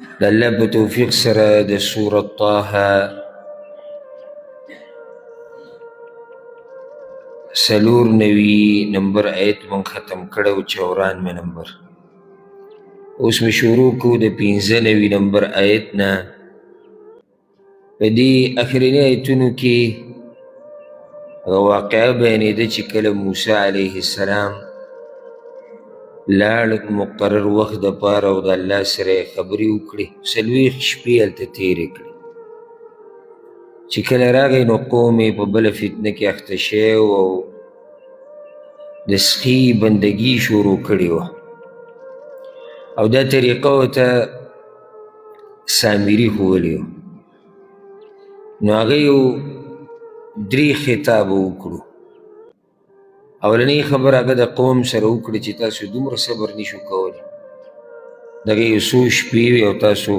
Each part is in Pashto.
د الله په توفیق سره د سورة طه 94 نمبر آیت من ختم کړو، 94 نمبر. اوس مې شروع کو د 95 نمبر آیت نه. په دې اخرني آیتونو کې هغه واقعه بیانېده چې کله موسی علیه السلام لاړ مقرر وخت دپاره او د الله سره یې خبرې وکړې، 40 شپې هلته تېرې کړې. چې کله راغی نو قوم یې په بله فتنه کې اخته شوی او د سخي بندګي شروع کړې وه، او دا طریقه ورته سامري ښوولې وه. نو هغه یو 3 خطابه وکړو. اولنۍ خبره هغه د قوم سره وکړه چې تاسو دومره صبر نشو کولی، دغه یو څو شپې وې او تاسو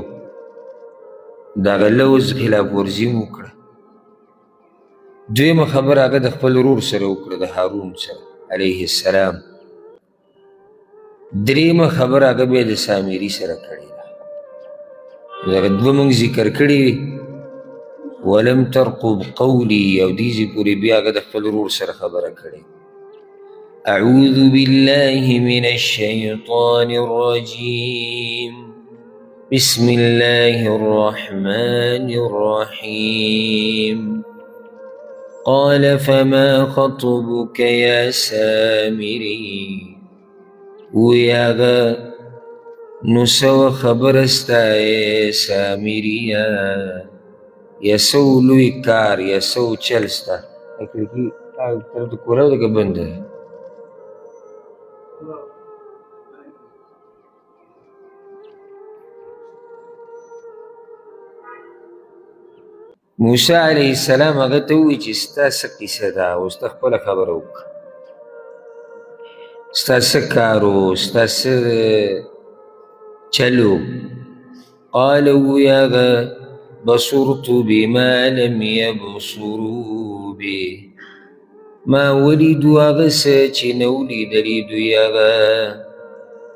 د هغه لوز خلاف ورزي مو وکړه. دویمه خبره هغه د خپل ورور سره وکړه، د هارون سره علیه السلام. دریمه خبره هغه بیا د سامري سره کړې ده. دغه دوه موږ ذکر کړي وي، ولم ترقب قولي، او دې ځای پورې بیا هغه د خپل ورور سره خبره کړې. أعوذ بالله من الشيطان الرجيم بسم الله الرحمن الرحيم قال فما خطبك يا سامري وياغا نسو خبرستا يا سامريا يسو لوی کار يسو چلستا اکلکی طرف کوراو دکا بند ہے. موسی علیه السلام هغه ته ووایي چې ستا څه قیصه ده او ستا خپله خبره وکړه، ستا څه کار و، ستا څه چل و. قال ووایي هغه بصرت بما لم یبصروا به، ما ولیدو هغه څه چې نه ولیدلي دوی هغه.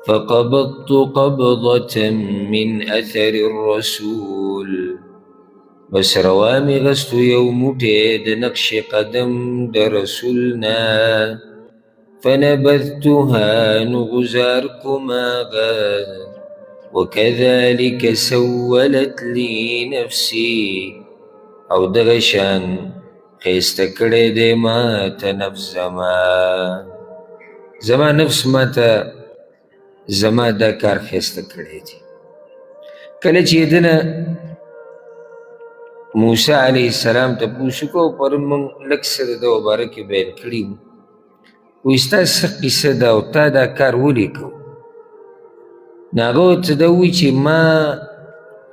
فقبضت قبضة من أثر الرسول، بس روا می غستو یو موټی د نقش قدم د رسولنا. فنبذتها نغزار کماغا وكذلك سولت لي نفسي، او دغشان خیسته کړی دی ما ته نفس زما نفس ما ته زما دا کار خیسته کړی دی. کله چې دنه موسی علیه السلام ته پوښتنه کو، پرون موږ لږ څه د ده باره کې بیان کړي وو. وایي ستا څه قیصه ده او تا دا کار ولې کو؟ نو هغه ورته دا ووایي چې ما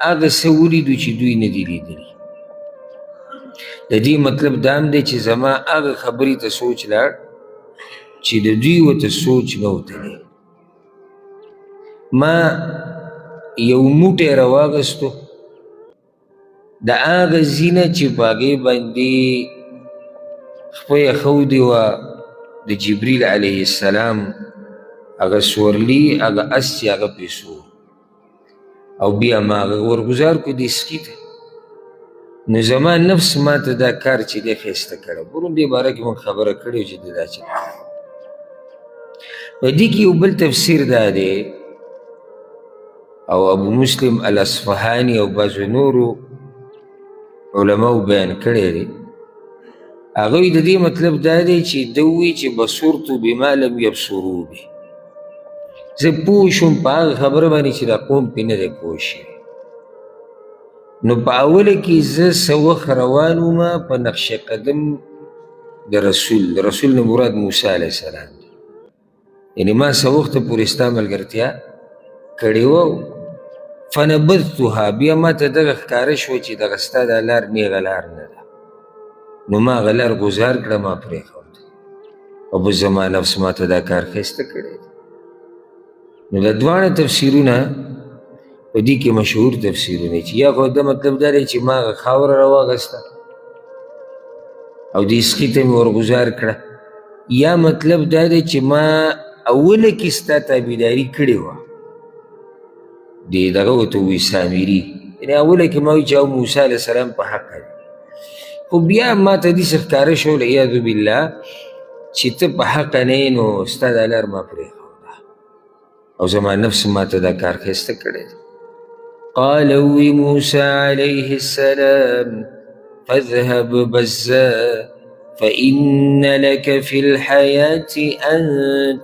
هغه څه ولیدو چې دوی نه دي لیدلي. د دې مطلب دا هم دی چې زما هغه خبرې ته سوچ لاړ چې د دوی ورته سوچ نه و تللی. ما یو موټی راواغستو د هغه زینه چې په هغې باندې خپه ایښودې وه د جبریل علیه السلام هغه سورلي، هغه اس چې هغه پیسو، او بیا ما هغه ورګزار کړو دې سخي ته. نو زما نفس ما ته دا کار چې دی ښایسته کړی. پرون دې باره کې موږ خبره کړې وه چې د دا چل په دې کې یو بل تفسیر دا دی، او ابو مسلم الاصفهاني او بعضو نورو علماء بیان کړی دی. هغوی د دې مطلب دا دی چې ده ووایي چې بصرت بما لم یبصروا به، زه پوه شوم په هغه خبره باندې چې دا قوم پرې نه دی پوه شوی. نو په اوله کې زه څه وخت روان ومه په نقش قدم د رسول نه مراد موسی علیه السلام دی. یعنې ما څه وخته پورې ستا ملګرتیا کړې وه. فنبذتها، بیا ما ته دغه ښکاره شوه چې دغه ستا دا لار نیغه لار نه ده. نو ما هغه لار ګزار کړه، ما پرېښوده، او بس زما نفس ما ته دا کار ښایسته کړی دی. نو د دواړه تفسیرونه په دې کې مشهور تفسیرونه چې یا خو دا مطلب دا دی چې ما هغه خاوره راواغسته او دې سخي ته مې ورګزار کړه، یا مطلب دا دی چې ما اوله کې ستا تابعداري کړې وه دې دغه ورته وایي سامري، یعنې اوله کې ما وایي چې او موسی علیه السلام په حقه دی، خو بیا ما ته داسې ښکاره شو والعیاذ بالله چې ته په حقه نه یې نو ستا دا لار ما پرېښوده او زما نفس ما ته دا کار ښایسته کړی دی. قال وی موسی علیه السلام فاذهب بزا فإن لك في الحياة أن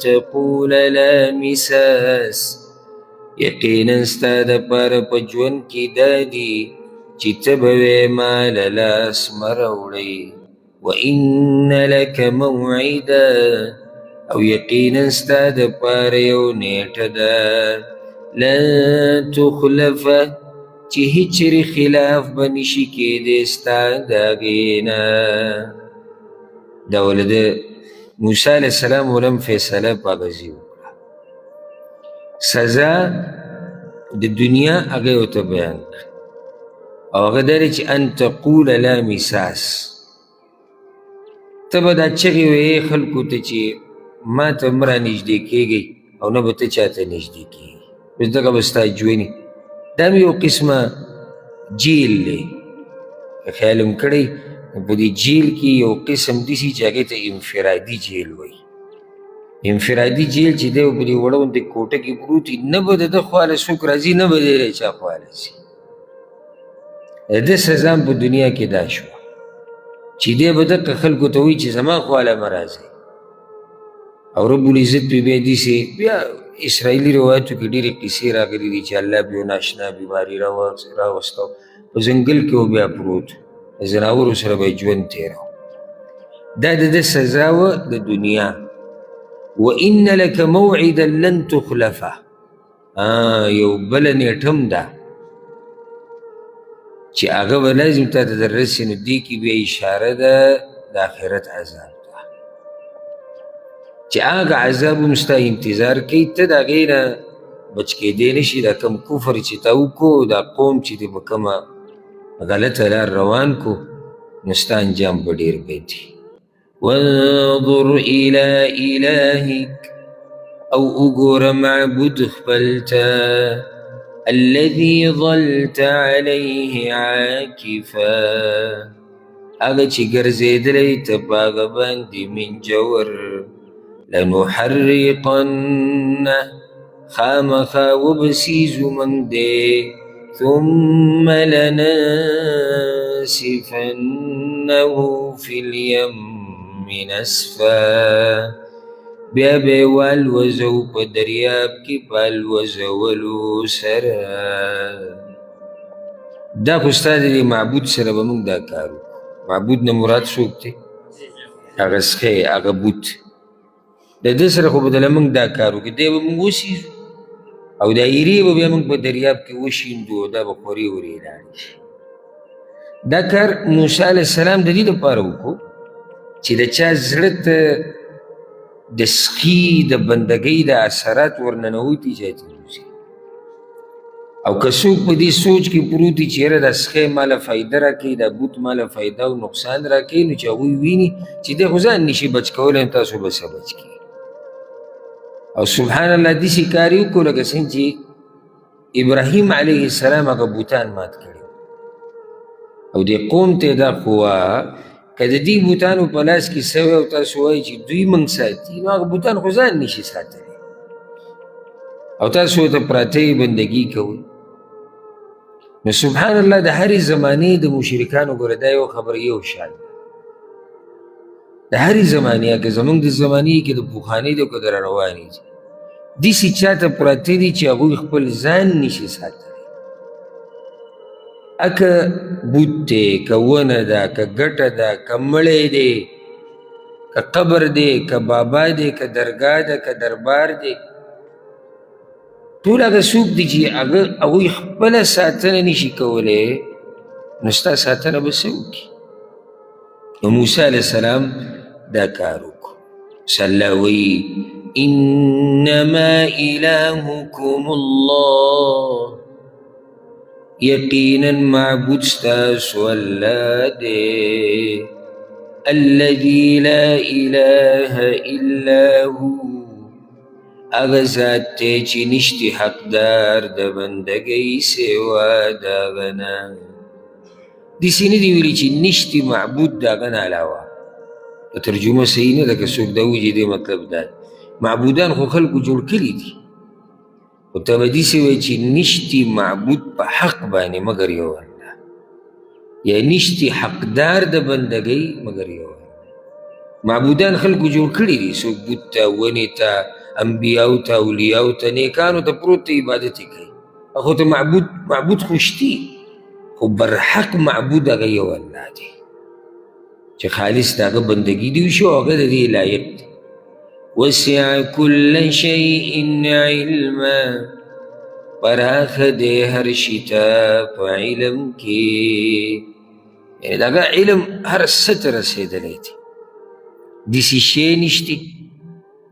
تقول لا مساس، یقینا ستا دپاره په ژوند کې دا دي چې ته به وې ما له لاس مه راوړئ، وإن لك موعدا، او یقینا ستا دپاره یو نیټه ده لن تخلفه چې هیڅ چېرې خلاف به نشي کېدی ستا د هغې نه. دا ولې د موسی علیه السلام ولم فیصله په هغه ځای وکړه، سزا د دنیا هغه یې ورته بیان کړه او هغه دا دی چې ان تقول لا مساس، ته به دا چغې ویې خلکو ته چې ما ته مه رانږدې کېږئ او نه به ته چاته نږدې کېږي، بس دغه به ستا ژوند وي. دا مې یو قسمه جیل دی، که خیال م کړی په دې جیل کې یو قسم داسې چې هغې ته انفرادي جیل وایي. انفرادي جیل چې دی په دې وړه غوندې کوټه کې پروت وي، نه به د ده خواله څوک راځي نه به دی د چا خواله ځي. د ده سزا په دنیا کې دا شوه چې دی به دقه خلکو ته وایي چې زما خواله مه راځئ، او رب العزت پې بیا داسې بیا اسرائیلي روایتو کې ډېرې قصې راغلي دي چې الله بیا ناشنا بیماري راوسته په ځنګل کې و بیا پروت د ځناورو سره به یې ژوند تېره. دا د ده سزا وه د دنیا. وإن لك موعدا لن تخلفه، یو بله نیټه هم ده چې هغه به لازم تا ته در رسي، نو دې کې بیا اشاره ده د آخرت عذاب ته چې هغه عذاب هم ستا انتظار کوي، ته د هغې نه بچ کېدی نه شي. دا کم کفر چې تا وکړو، دا قوم چې دی په کومه غلطه لار روان کو، نو ستا انجام به ډېر بد وي. وانظر إلى إلهك، او وګوره معبود خپل ته الذي ظلت عليه عاکفا، هغه چې ګرځېدلی ته په هغه باندې منجور، لنحرقنه، خامخا وبسیزو موږ دی، ثم لناسفنه في اليم نسفا، بیا به یې والوزو په دریاب کې په الوزولو سره. دا خو ستا د دې معبود سره به موږ دا کار وکړو. معبود نه مراد څوک دی؟ هغه سخی، هغه بوت، د ده سره خو به دله موږ دا کار وکړو، دی به موږ وسیزو او دا ایرې به بیا موږ په دریاب کې وشیندو او دا به خورې ورې لاړې شي. دا کار موسی علیه السلام د دې دپاره وکړو چې د چا زړه ته د سخي د بندګۍ د اثرات ورننوتي چې تلوزي، او که څوک په دې سوچ کې پروت وي چې یاره دا سخی ماله فایده راکوي، دا بوت ماله فایده او نقصان راکوي، نو چې هغوی ویني چې دی خو ځان نشي بچ کولی، تاسو به څه بچ کړي. او سبحان الله داسې کار یې وکړو لکه څنګه چې ابراهیم علیه السلام هغه بوتان مات کړي، او دې قوم ته دا خو که د دې بوتانو په لاس کې سوی او تاسو وایي چې دوی موږ ساتي، نو هغه بوتان خو ځان نشي ساتلی، او تاسو ورته پراته بندګي کوئ. نو سبحان الله د هرې زمانې د مشرکانو ګوره دا یو خبره یو شان ده، د هرې زمانې که زموږ د زمانې کې د پخوانۍ دی او که د راروانې دي، داسې چاته پراته دي چې هغوی خپل ځان نشي ساتلی. اکه بوت دی، که ونه ده، که ګټه ده، که مړی دی، که قبر دی، که بابا دی، که درګاه ده، که دربار دی، ټول هغه څوک دي چې هغوی خپله ساتنه نشي کولی، نو ستا ساتنه به څه وکړي؟ نو موسی علیه السلام دا کار وکړو. الله وایي انما الهکم الله، یقینا معبود ستاسو الله دی، الذي لا اله الا هو، هغه ذات دی چې نشتی حقدار د بندګۍ سوا د هغه نه. داسې نه دي ویلي چې نشتی معبود د هغه نه علاوه. په ترجمه صحیح نه ده که څوک دا ووایي دې مطلب دا معبودان خو خلکو جوړ کړي دي، خو ته به داسې وایي چې نشتی معبود په حق باندې مګر یو الله، یا نشتی حقدار د بندګۍ مګر یو الله. معبودان خلکو جوړ کړي دي، څوک بت ته، ونې ته، انبیاو ته، اولیاو ته، نیکانو ته پروت ته عبادت یې کوي، خو ته معبود خو شتي، خو برحق معبود هغه یو الله دی چې خالص د هغه بندګي دي وشي او هغه د دې لایق دی. وسع کل شیء علما، پراخه دی هر شي ته په علم کې، یعنې د هغه علم هر څه ته رسېدلی دی. داسې شی نشتی،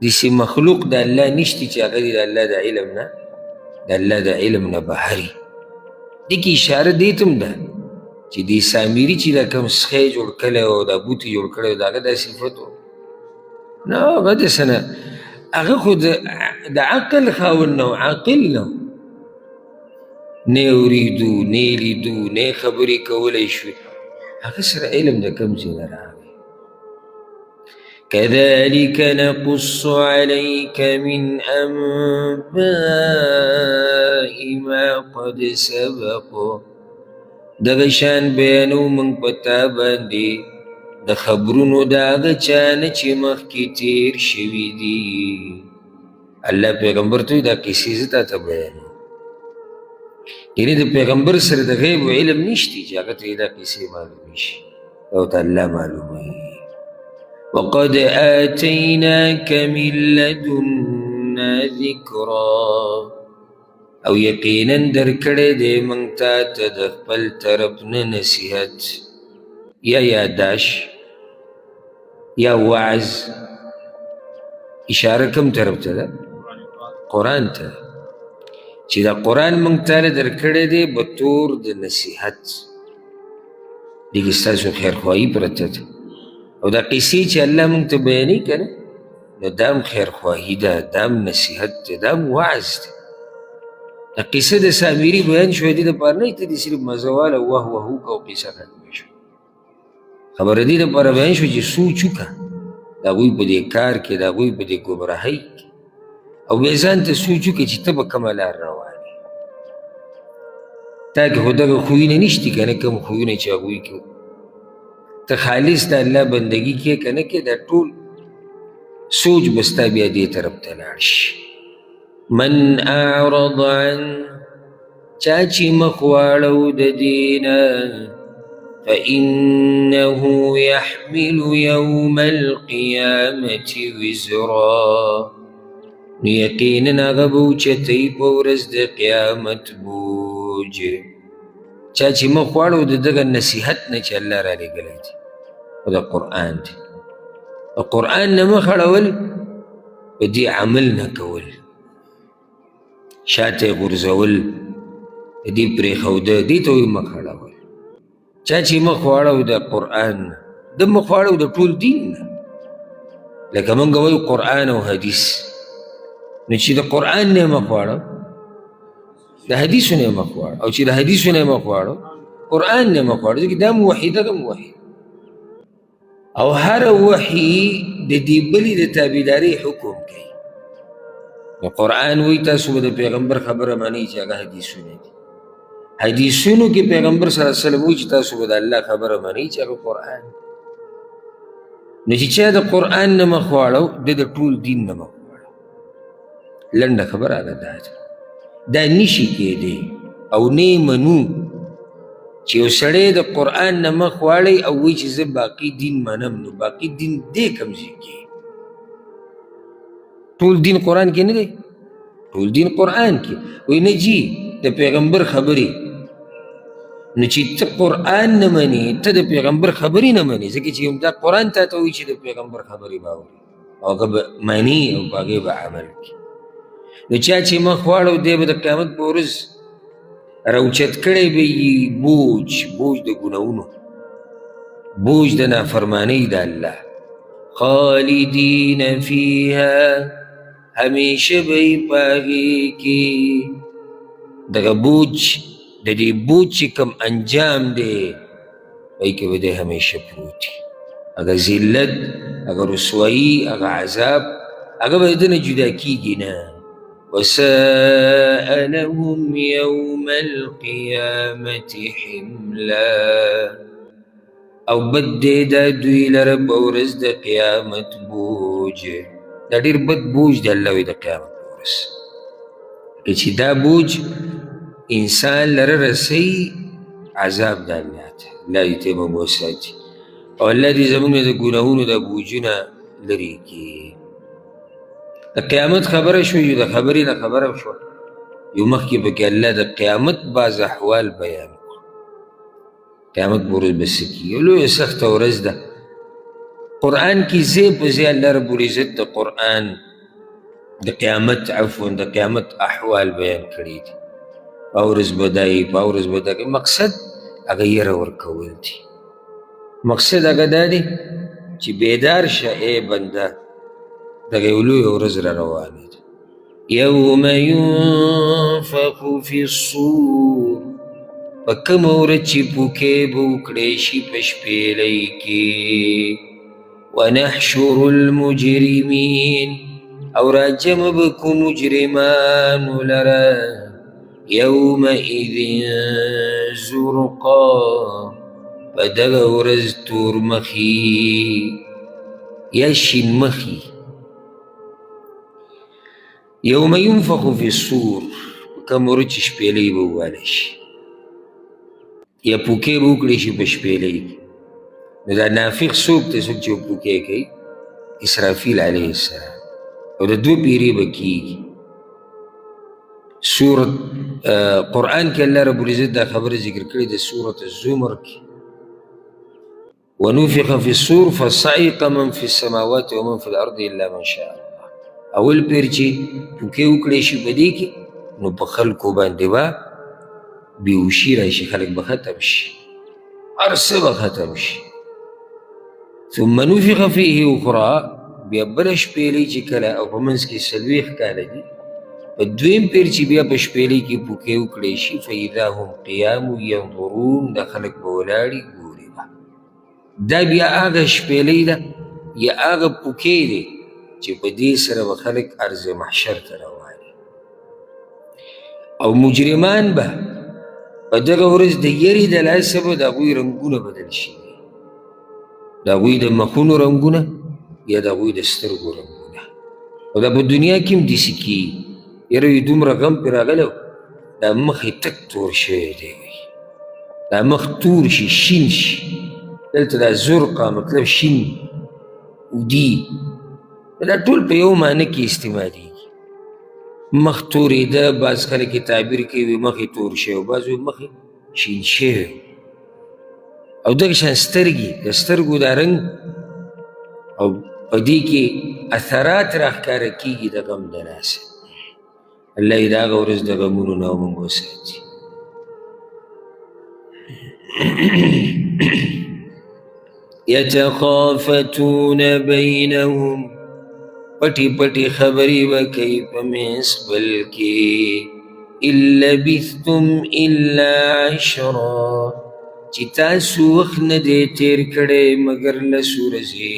داسې مخلوق د الله نشتی چې هغه د الله د علم نه، د الله د علم نه بهري. دې کې اشاره دې ته هم ده چې دې سامري چې دا کوم سخی جوړ کړی او دا بوټي جوړ کړی د هغه دا صفت و نه، هغه داسې نه، هغه خو د عقل خاوند نه و، عاقل نه و، نه اورېدو نه لیدو نه خبرې کولی شوې، هغه سره علم د کوم ځای نه راغی. كذلك نقص عليك من أنباء ما قد سبق، دغه شان بیانو موږ په تا باندې د خبرونو د هغه چا نه چې مخکې تېر شوي دي. الله پیغمبر ته دا کیسې زه تا ته بیانوم، یعنې د پیغمبر سره د غیب و علم نشتی چې هغه ته یې دا کیسې معلومې شي او ته الله معلوموي. وقد آتيناك من لدنا ذكرا، او یقینا درکړی دی موږ تا ته د خپل طرف نه نصیحت یا یاداش یا وعظ. اشاره کوم طرف ته ده؟ قرآن ته، چې دا قرآن موږ تاله درکړی دی به طور د نصیحت، دې کې ستاسو خیرخواهي پرته ده، او دا قصې چې الله موږ ته بیانوي که نه، نو دا هم خیرخواهي ده، دا هم نصیحت دی، دا هم وعظ دی. دا قصه د سامري بیان شوی دې دپاره نه ته دې صرف مزه واله وه وهو که او قصه ختمه شوه، خبره دې دپاره بیان شوه چې سوچ وکړه د هغوی په دې کار کې، د هغوی په دې ګمراهۍ کې، او بیا ځان ته سوچ وکړه چې ته به کومه لار روان یې. تا کې خو دغه خویونه نشتي که نه، کوم خویونه چې هغوی کې ته خالص د الله بندګي کې که نه کې، دا ټول سوچ به ستا بیا دې طرف ته لاړ شي. من اعرض عن، چا چې مخ واړو د دې نه، فإنه يحمل يوم القيامة وزرا، نو یقینا هغه به اوچتوي په ورځ د قیامت بوج. چا چې مخ واړو د دغه نصیحت نه چې الله را لېږلی دی او د قرآن دی، د قرآن نه مخ اړول په دې عمل نه کول، شاته یې غورځول، د دې پرېښوده، دې ته وایي مخ اړول. چا چې مخ واړو د قرآن نه، ده مخ واړو د ټول دین نه، لکه موږ وایو قرآن او حدیث، نو چې د قرآن نه مخ واړو د حدیثو نه مخ واړو، او چې د حدیثو نه مخ واړو قرآن نه مخ واړو، ځکه دا موحي ده، دا موحي، او هر وحي د دې بلې د تابعدارۍ حکم کوي. نو قرآن وایي تاسو به د پیغمبر خبره منئ چې هغه حدیثونه دي، حدیثونو کې پیغمبر صلی الله علیه وسلم وایي چې تاسو به د الله خبره منئ چې هغه قرآن. نو چې چا د قرآن نه مخ واړو د ټول دین نه مخ واړو. لنډه خبره هغه دا ده، دا نشي کېدی او نه منو چې یو سړی د قرآن نه مخ واړی او وایي چې زه باقي دین منم، نو باقي دین دې کوم ځای کې؟ ټول دین قرآن کې نه دی؟ ټول دین قرآن کې وایي نه جي د پیغمبر خبرې، نو چې ته قرآن نه منې، ته د پیغمبر خبرې نه منې، ځکه چې دا قرآن تا ته وایي چې د پیغمبر خبرې به اوري او هغه به مني او په هغې به عمل کړي. نو چا چې مخ واړو دی به د قیامت په ورځ راوچت کړی به یي بوج، بوج د ګناهونو، بوج د نافرمانۍ د الله، خالدین فیها، همیشه به پاغي کې دغه بوج د دې بوج چې کوم انجام دی پای کې به دی همیشه پروت وي هغه ذلت هغه رسوایي هغه عذاب هغه به د نه جدا کیږي نه وساء لهم يوم القيامة حملا او بد دی دا دوی لره په ورځ د قیامت بوج دا ډېر بد بوج دی الله وایي د قیامت په ورځ که چې دا بوج انسان لره رسوي عذاب د الله ته الله دې ته موږ وساتي او الله دې زموږ نه د ګناهونو د بوجونه لرې کړي د قیامت خبره شو یو د خبرې نه خبره شوه یو مخکې پکې الله د قیامت بعض احوال بیان کړو قیامت په ورځ به څه کېږي یو لویه سخته ورځ ده قرآن کې ځای په ځای الله رب العزت د قرآن د قیامت عفوا د قیامت احوال بیان کړي دي په ورځ به دا وي په ورځ به دا کوي مقصد هغه یره ورکول دي مقصد هغه دا دی چې بیدار شه ای بنده دغه یو لویه ورځ را روانه ده یوم ینفخ فی الصور په کومه ورځ چې پوکې به وکړی شي په شپېلۍ کې ونحشر المجرمین او راجمع به کو مجرمانو لره یومئذ زرقا په دغه ورځ تور مخي یا شین مخي یوم ینفخ فی الصور کوم ورځ چې شپېلۍ به ووالی شي یا پوکې به وکړی شي په شپېلۍ کې نو دا نافخ څوک دی څوک چې پوکې کوي اسرافیل علیه السلام او د دوه پیرې به کېږي سورت قرآن کې الله رب العزت دا خبره ذکر کړې د سورت الزمر کې ونفخ فی الصور فصعق من فی السماوات ومن فی الارض الا من شاء الله اول پیر چې پوکې وکړی شي په دې کې نو په خلکو باندې به بیهوشي راشي خلک به ختم شي هر څه به ختم شي ثم نفخ فیه اخرى بیا بله شپېلۍ چې کله او په منځ کې څلوېښت کاله دي په دویم پیر چې بیا په شپېلۍ کې پوکې وکړی شي فاذا هم قیام ینظرون دا خلک به ولاړي ګوري به دا بیا هغه شپېلۍ ده یا هغه پوکې دی چې په دې سره به خلک ارض محشر ته رواني او مجرمان به په دغه ورځ د یرې د لاسه به د هغوی رنګونه بدل شي د هغوی د مخونو رنګونه یا د هغوی د سترګو رنګونه او دا په دنیا کې هم داسې کېږي یره وي دومره غم پرې راغلی دا مخ یې تک تور شوی دی وایي دا مخ تور شي شین شي دلته دا زرقه مطلب شین ودي دا ټول په یو معنی کې استعمالیږي مخ تورېده بعض خلک یې تعبیر کوي مخ یې تور شوی او بعض وایي مخ یې شین شوی او دغه شان سترګې د سترګو دا رنګ او په دې کې اثرات راښکاره کېږي د غم د لاسه الله یې د هغه ورځ د غمونو نه موږ وساتي یتخافتون بینهم پټي پټي خبرې به کوي په منځ خپل کې ان لبثتم الا عشرا چې تاسو وخت نه دی تېر کړی مګر لس ورځې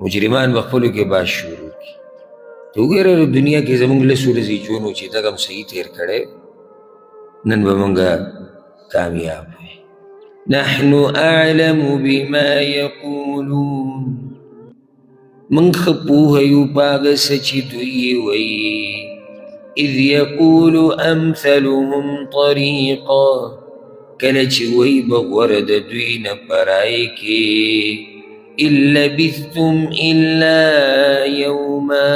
مجرمان به خپلو کې باز شروع کړي ته وګوره دنیا کې زموږ لس ورځې ژوند و چې دغه هم صحیح تېر کړی نن به موږ کامیاب وي نحن اعلم بما یقولون من ښه پوهه یو په هغه څه چې دوی وایي اذ یقول امثلهم طریقا کله چې وایي به غوره د دوی نه پرای کې ان لبثتم الا یوما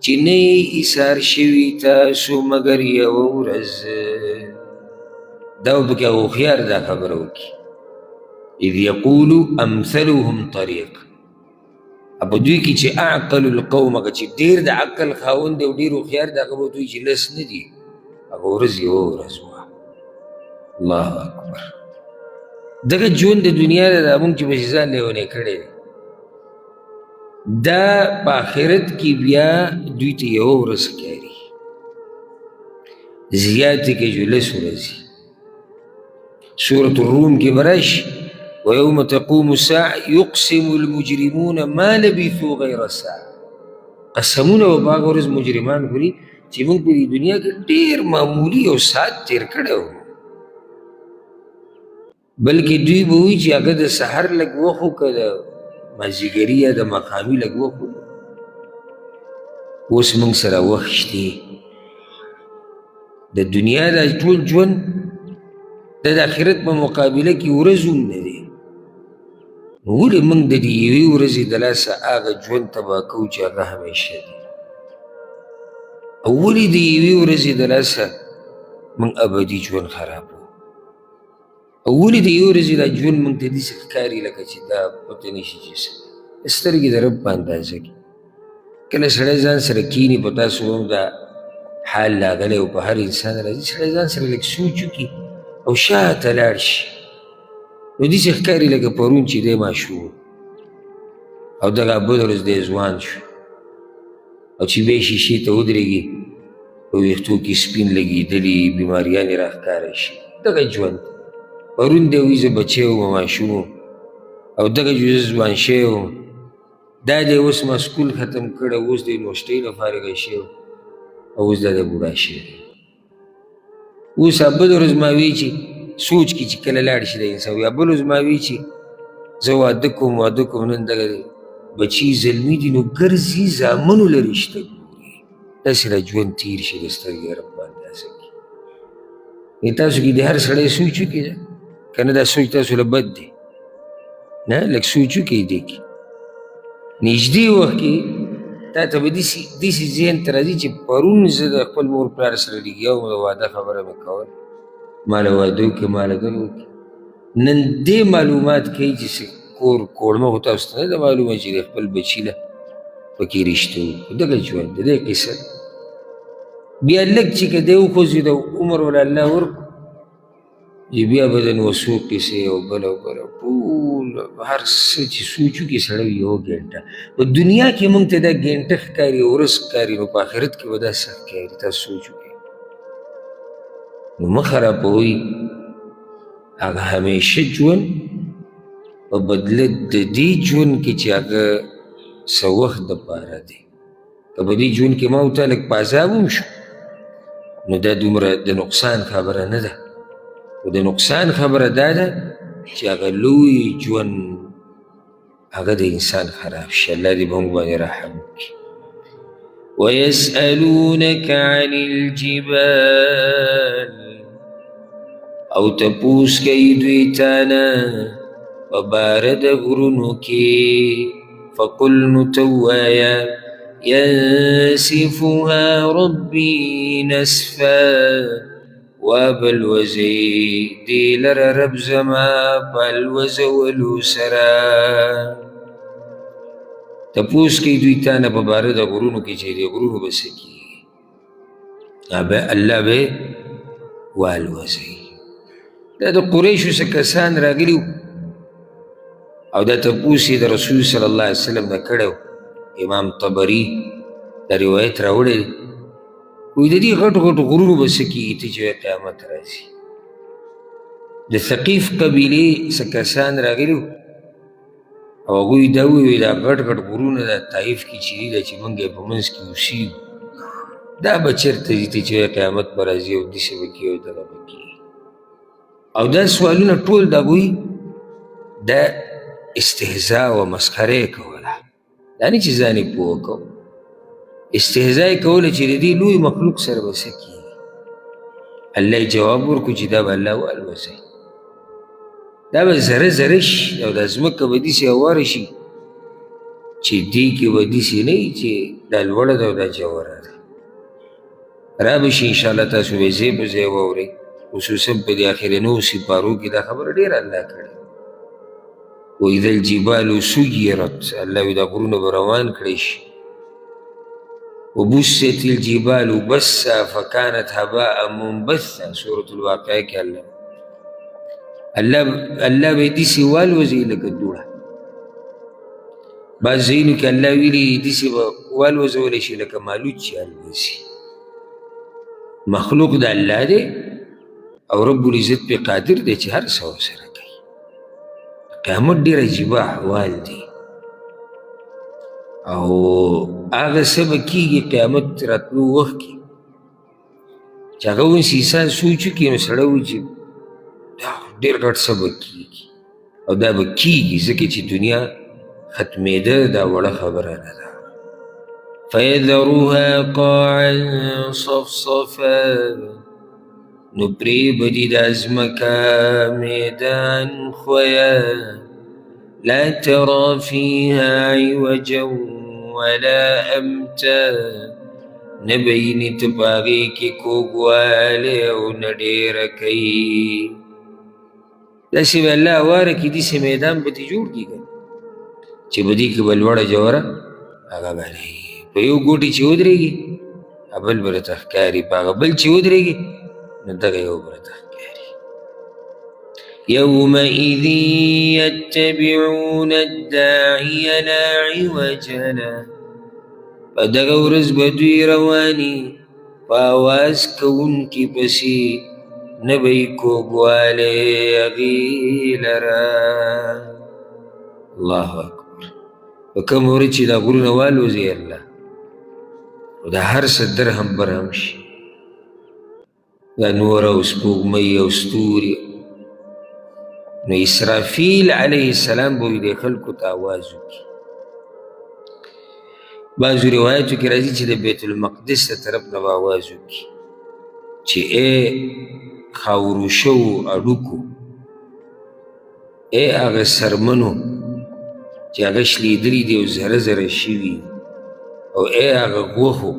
چې نه یې ایثار شوي تاسو مګر یوه ورځ دا به پکې هوښیار دا خبره وکړي اذ یقول امثلهم طریقا په دوی کې چې اعقل القوم هغه چې ډېر د عقل خاوند دی او ډېر هوښیار دی هغه به دوی چې لس نه دي هغه ورځ یوه ورځ وه الله اکبر دغه ژوند د دنیا دی دا مونږ چې پسې ځان لیونی کړی دی دا په آخرت کې بیا دوی ته یوه ورځ ښکاري، زیاتې کې جو لس ورځې. سورة الروم کې به راشي ویوم تقوم الساعة یقسم المجرمون ما لبثوا غیر ساعة. قسمونه به په هغه ورځ مجرمان خوري چې موږ په دې دنیا کې ډېر معمولي یو ساعت تېر کړی و، بلکې دوی به وایي چې هغه د سحر لږ وخت و که د مازدیګري یا د ماښامي لږ وخت و، اوس موږ سره وخت شتې. د دنیا دا ټول ژوند د آخرت په مقابله کې ورځ هم نه دی، نو ولې موږ د دې یوې ورځې د لاسه هغه ژوند تباه کوو چې هغه همیشه دی، او ولې د یوې ورځې د لاسه موږ ابدي ژوند خرابوو، او ولې د یوې ورځې دا ژوند موږ ته داسې ښکاري لکه چې دا پته نه شي چې څه سترګې د رب په اندازه کې. کله سړی ځان سره کیني، په تاسو هم دا حال راغلی او په هر انسان راځي، سړی ځان سره لږ سوچ وکړي او شاته لاړ شي، نو داسې ښکاري لکه پرون چې دی ماشوم او دغه بله ورځ دی ځوان شو، او چې بیا شیشې ته ودرېږي په ویښتو کې سپین لګېدلي بیماریانې راښکاره شي. دغه ژوند پرون دی وایي زه بچی وم ماشوم وم، او دغه زه ځوان شوی وم، دا دی اوس ما سکول ختم کړی، اوس د یونیورسټۍ نه فارغه شوی او اوس دا دی بوډا شوی. اوس بله ورځ ما وی چې سوچ کې چې کله لاړ شي د انسان، یا بله ورځ ما وی چې زه واده کوم نن دغه بچي زلمي دي نو ګرځي زامنو له رشته ګوري، داسې را ژوند تېر شي د سترګې رب په اندازه کې. تاسو کې د هر سړی سوچ وکړي که نه دا سوچ تاسو له بد دی، نه لږ سوچ وکړئ دې کې. نږدې وخت کې تا ته به داسې ذهن ته راځي چې پرون زه د خپل مور پلار سره لګیا وم، د واده خبره مې کول، ماله واده وکړې ماله دغه وکړې. نن دې معلومات کوي چې کوړمه خو تاسو ته نه ده معلومه چې د خپل بچي له پکې رشته وکړو. دغه ژوند د دې قصه بیا لږ چې که دی وخوځېد او عمر وله الله ورکړو چې بیا به د نوسو قصې او بله او بله ټول هر څه چې سوچ وکړي سړی یوه ګنټه. په دنیا کې موږ ته دا ګنټه ښکاري ورځ ښکاري، نو په آخرت کې به دا څه ښکاري تاسو سوچ وکړئ. نو مه خرابوئ هغه همیشه ژوند په بدله د دې ژوند کې چې هغه څه وخت دپاره دی. که په دې ژوند کې ما او تا لږ په عذاب هم شو نو دا دومره د نقصان خبره نه ده، خو د نقصان خبره دا ده چې هغه لوی ژوند هغه د انسان خراب شي. الله دې په موږ باندې رحم وکړي. ویسألونک عن الجبال، او تپوس کوي دوی تانه په باره د غرونو کې، فقل نو ته ووایه ینسفها ربي نسفا، وابلوزي دی لره رب زما په الوزولو سره. تپوس کوي دوی تانه په باره د غرونو کې چې د غرونو به څه کېږي، الله به والوزي. دا د قریشو څه کسان راغلي او دا تپوس یې د رسول صلی الله علیه وسلم نه کړی. امام طبري دا روایت راوړی دی، وایي د دې غټو غټو غرونو به څه کېږي ته چې قیامت راځي. د ثقیف قبیلې څه کسان راغلي او هغوی دا وویل دا غټ غټ غرونه دا طایف کې چې دي دا چې موږ یې په منځ کې اوسېږو دا به چېرته ځي ته چې قیامت به راځي او داسې به کېږي او دغه به کېږي. او دا سوالونه ټول د هغوی دا استهزا و مسخره یې کوله، دا نه چې ځان یې پوه کوو، استهزا یې کوله چې د دې لوی مخلوق سره به څه کېږي. الله یې جواب ورکړو چې دا به الله والوزي، دا به ذره ذره شي او دا ځمکه به داسې هواره شي چې دې کې به داسې نه وي چې دا لوړه ده او دا جوره ده. را به شي انشاءالله تاسو به ځای په ځای واورئ، خصوصا په دې اخرنیو سپارو کې دا خبره ډېره الله کړې. وإذا الجبال سيرت، الله وی دا غرونه به روان کړی شي. وبست الجبال بسا فكانت هباء منبثا، سورة الواقعه کې الله به داسې والوځي لکه دوړه. بعض ځایونو کې الله ویلي داسې به والوځولی شي لکه مالوچ چې الوځي. مخلوق د الله دی او رب العزت پې قادر دی چې هر څه ورسره کوي. قیامت ډېر عجیبه احوال دی او هغه څه به کېږي قیامت راتلو وخت کې چې هغه اوس انسان سوچ وکړي نو سړی وایي چې دا ډېر غټ څه به کېږي او دا به کېږي ځکه چې دنیا ختمېده دا وړه خبره نه ده. فیذروها قاعا صفصفا نو پرېږدي دا ځمکه میدان ښویه لا ترى فيها عوجا ولا امتا نبینی ته په هغې کې کوږوالی او نه ډېره کوي. داسې به الله هواره کړي داسې میدان به دې جوړ کړي که چې په دې کې به لوړه جوړه هغه به نه په یو ګوټي چې ودرېږي بل به راته ښکاري، په هغه بل چې ودرېږي نو دغه یو به راته ښکاري. يومئذ يتبعون الداعي لا عوج له په دغه ورځ به دوی رواني په اواز کوونکي پسې نه به یې کوږوالی هغې لره. الله اکبر. په کوم ورځ چې دا غرونه والوځي الله او دا هر څه درهم برهم شي، دا نور او سپوږمۍ او ستوري، نو اسرافیل علیه السلام به وي دې خلکو ته آواز وکړي. بعضو روایتو کې راځي چې د بیت المقدس ته طرف نه به آواز وکړي چې ای خاورو شوو اډوکو، ای هغه سرمنو چې هغه شلیدلي دي او زره زره شوي، او ای هغه غوښو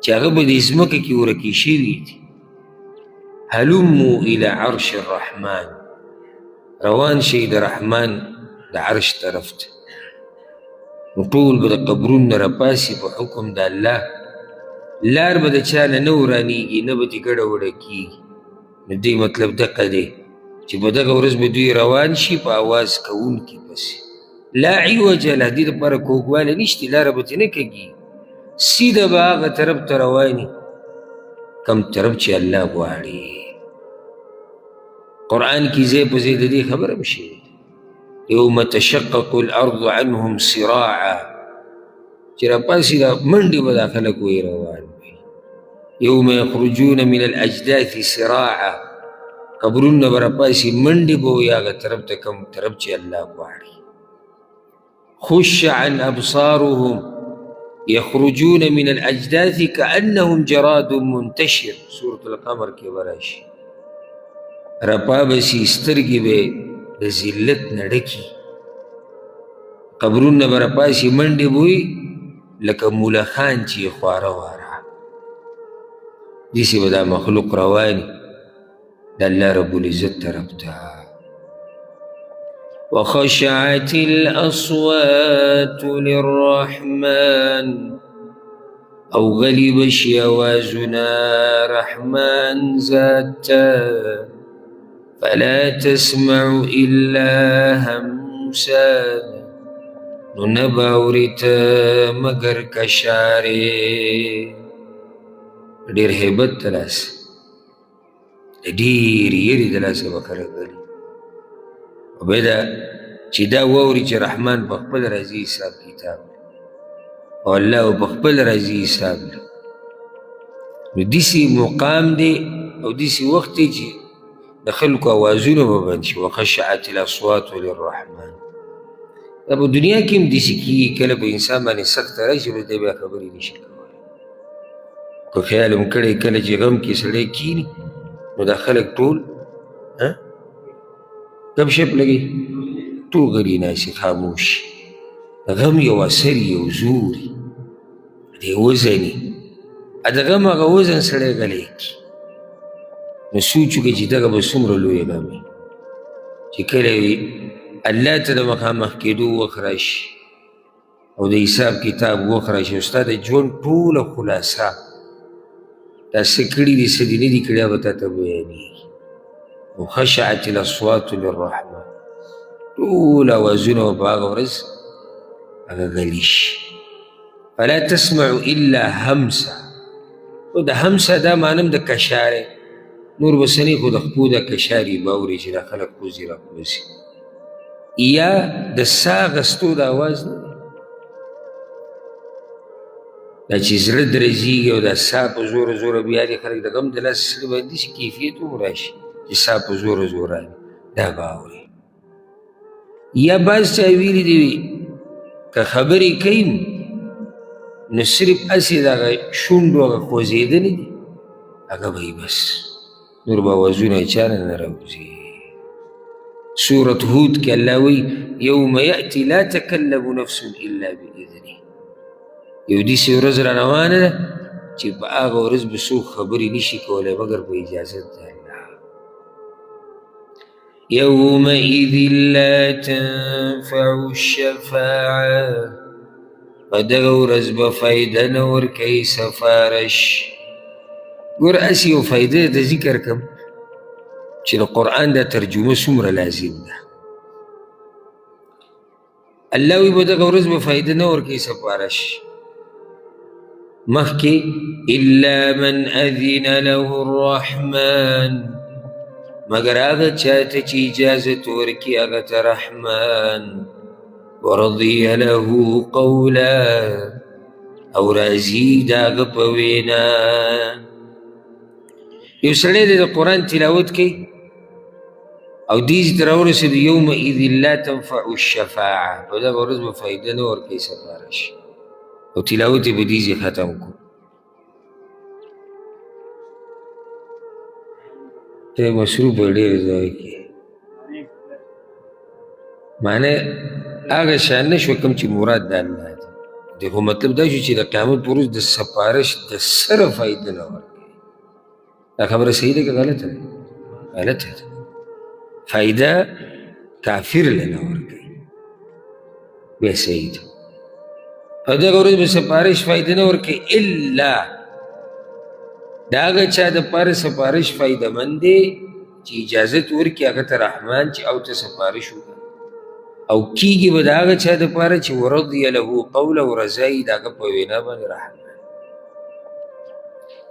چې هغه به دې ځمکه کې ورکې شوي دي، هلمو الى عرش الرحمن، روان شئ د رحمان د عرش طرف ته. نو ټول به د قبرونو نه راپاسي په حکم د الله، لار به د چا نه نه ورانېږي نه به دې ګډه وډه کېږي. نو دې مطلب دقه دی چې په دغه ورځ به دوی روان شي په آواز کوونکي پسې لا عوج له، دې دپاره کوږوالی نشته، لاره به ترې نه کږي، سیده به هغه طرف ته رواني کم طرف چې الله غواړي. قرآن کی ځای په ځای د دې خبره هم شوې یوم تشقق الارض عنهم صراعا، چې راپاسي دا منډې به دا خلک وایي روان وي. یوم یخرجون من الاجداث صراعا، قبرونه به راپاسي منډې به وایي هغه طرف ته کوم طرف چې الله غواړي. خش عن ابصارهم يخرجون من الاجداث كأنهم جراد منتشر، سورة القمر کې به راشي. رپا بسی سترګې به د ذلت نه ډکي، قبرونه به راپاسي منډې به وي لکه مولخان چې یې خواره واره، داسې به دا مخلوق رواني د الله رب العزت طرف ته. وخشعت الاصوات للرحمن، او غلی بشي اوازنا رحمن ذات فلا تسمع الا همسا، نو نبا اوريت مگر کشاري. ډېر هیبت تلاس ډېر یری دلاسه به خلک غلي او بیا دا چې دا واوري چې رحمان په خپل راځي حساب کتاب او الله په خپل راځي حساب لري. نو داسې مقام دی او داسې وخت دی چې د خلکو اوازونه به بند شي. وخشعت الاصوات للرحمن. دا په دنیا کې هم داسې کېږي، کله په انسان باندې سخته راشي بس دی بیا خبرې نشي کولی. که خیال هم کړی کله چې غم کې سړی کیني نو دا خلک ټول گپ شپ لګي، ټول غلي ناسي خاموش. غم یو اثر یو زوري دی وزني، د غم هغه وزن سړی غلی کړي. نو سوچ وکړي چې دغه به څومره لویه غم وي چې کله وي الله ته د مخامخ کېدو وخت راشي او د حساب کتاب وخت راشي او ستا د ژوند ټوله خلاصه دا څه کړي دي څه دي نه دي کړي هغه تا ته بیانېږي. وخشعت الاصوات للرحمن، ټول اوازونه به په هغه ورځ هغه غلی شي. فلا تسمع الا همسه. او د همسه دا معنی د کشارې، نور بسنی خو د خپو د کشاري باوري چې دا خلک کوزي را کوزي. یا د سا غستو د آواز نه دی، دا چې زړه درزیږي او دا سا په زوره زوره بیا دي خلک د غم د لاس سره باندې چې کیفیت هم راشي چې سا په زوره زوره دا به اوري. یا بعض چا ویلي دي که خبرې کوي نو صرف هسې د هغه شونډو هغه خوځېدنې دي هغه به یې بس، نور به اوازونه یې چا نه راوځي. سورة هود کې الله وی یوم یأتی لا تکلم نفس الا بإذنه. یو داسې ورځ را روانه ده چې په هغه ورځ به څوک خبرې نشي کولی مګر په اجازت د الله. یومئذ لا تنفع الشفاعة، په دغه ورځ به فایده نه ورکوي سفارش. ګوره هسې یو فایده د ذکر کړم چې د قرآن دا ترجمه څومره لازم ده. الله وی په دغه ورځ به فایده نه ورکوي سفارش مخکې الا من اذن له الرحمن، مگر هغه چاته چې اجازت ورکړي هغه ته رحمان، ورضي له قولا او راضي د هغه په وینا. یو سړی دی د قرآن تلاوت کوي او دیزې ته راورسېد یومئذ لا تنفع الشفاعة، په دغه ورځ به فایده نه ورکوي سفارش، او تلاوت یې به دیزې ختم کړو. ته مصروف به ډېر ځای کې معنی هغه شان نه شو کوم چې مراد د الله دی. د خو مطلب دا شو چې د قیامت په ورځ د سفارش د سره فایده نه ورکوي. دا خبره صحیح ده که غلطه ده؟ غلطه ده. فایده کافر له نه ورکوي بیا صحیح ده. او دغه ورځ به سفارش فایده نه ورکوي الا د هغه چا دپاره سفارش فایده مند دی چې اجازت ورکړي هغه ته رحمان چې او ته سفارش وکړه، او کیږي به د هغه چا دپاره چې ورضي له قول او رضا یي د هغه په وینا باندې رحمان.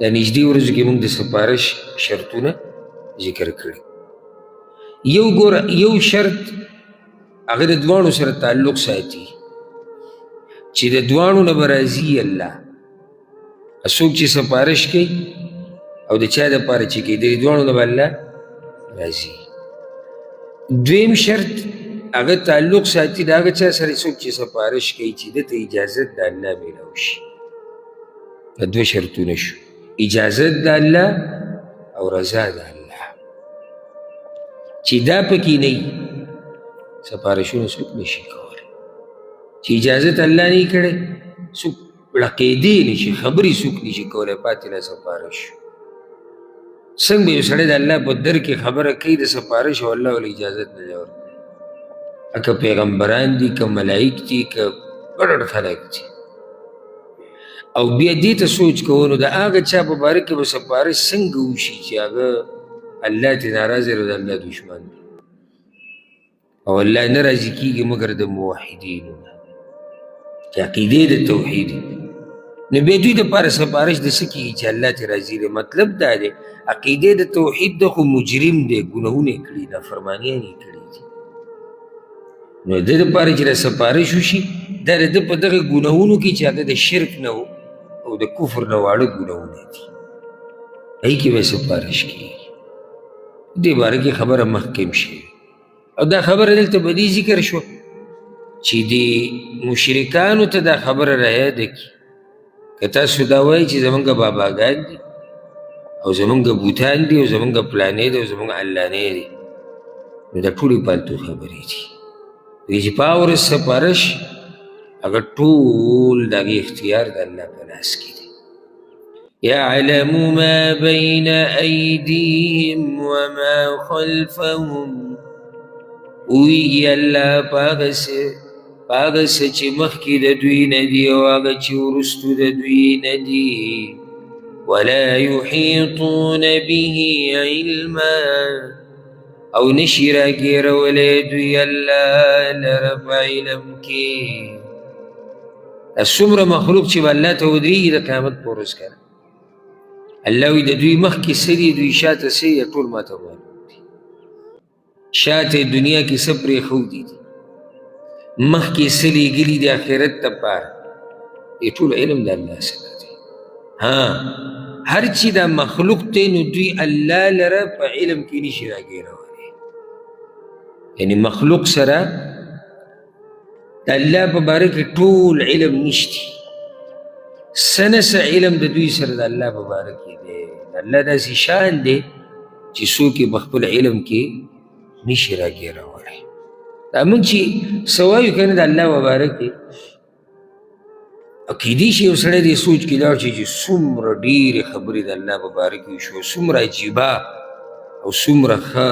دا نږدې ورځو کې موږ د سفارش شرطونه ذکر کړي. یو ګوره یو شرط هغه د دواړو سره تعلق ساتي چې د دواړو نه به راضي الله. څوک چې سفارش کوي او د چا دپاره چې کوي د دواړو نه به الله راضي. دویم شرط هغه تعلق ساتي د هغه چا سره څوک چې سفارش کوي چې ده ته اجازت د الله میلاو شي. دا دوه شرطونه شو، اجازت د الله او رضا د الله. چې دا پکې نه وي سفارشونه څوک نشي کولی. چې اجازت الله نه یې کړی څوک ړقېدی نشي، خبرې څوک نشي کولی، پاتې له سفارش. څنګه به یو سړی د الله په در کې خبره کوي د سفارش او الله ولې اجازت نه دی ورکړی؟ که پیغمبران دي که ملائک دي که ګډ خلک دي. او بیا دې ته سوچ کوو نو د هغه چا په باره کې به سفارش څنګه وشي چې هغه الله ترې ناراضه دی او د الله دشمن دی، او الله نه راضي کېږي مګر د موحدینو نه چې عقیدې د توحید. نو بیا دوی دپاره سفارش د څه کېږي چې الله ترې راضي دی. مطلب دا دی عقیدې د توحید ده خو مجرم دی، ګناهونه یې کړي، نافرمانیان یې کړي دي. نو د دپاره چې د سفارش وشي دا د ده په دغه ګناهونو کې چې هغه د شرک نه او د کفر نه واړه ګناهونه دي هغې کې به سفارش کېږي. دې باره کې خبره مخکې شوې او دا خبره دلته به دې ذکر شوه چې د مشرکانو ته دا خبره رایاده کړي. که تاسو دا وایي چې زمونږ باباګان دي او زمونږ بوتان دي او زمونږ پلانې دي او زمونږ علانې دي، نو دا ټولې پالتو خبرې دي. چې په هغه ورځ سفارش هغه ټول د هغې اختیار د الله په لاس کې دی. یعلم ما بین ایدیهم وما خلفهم، پوهېږي الله په هغه څه چې مخکې د دوی نه دي او هغه چې وروستو د دوی نه دي. ولا یحیطون به علما، او نشی را گیرولی دوی اللہ لرب علم کی څومره مخلوق چې به الله ته ودرېږي د قیامت په ورځ کنه الله وایي د دوی مخکې څه دي دوی شاته څه دي ټول ماته معلوم دي شاته دنیا کې څه پرېښودي دي مخکې څه لېږلي دي آخرت دپاره دې ټول علم د الله سره دی هر چې دا مخلوق دی نو دوی الله لره په علم کې نشي راګیرولی یعنې مخلوق سره د الله په باره کې ټول علم نشتی څه نه څه علم د دوی سره د الله په باره کې دی د الله داسې شان دی چې څوک یې په خپل علم کې نشي راګیرولی دا موږ چې څه وایو که نه د الله په باره کې او کیدای شي یو سړی دې سوچ کې لاړ شي چې څومره ډېرې خبرې د الله په باره کې وشو څومره عجیبه او څومره ښه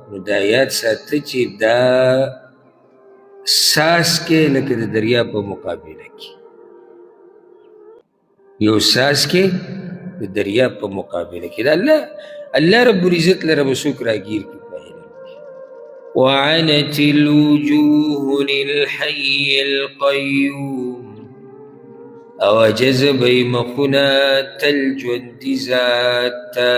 نو دا یاد ساته چې دا ساس کې لکه د دریا په مقابله کې یو ساس کې د دریا په مقابله کې دا الله رب العزت لره به څوک راګیر کړي په علم کې وعنت الوجوه للحي القیوم او جذبی مخنا تل ژوندي ذات ته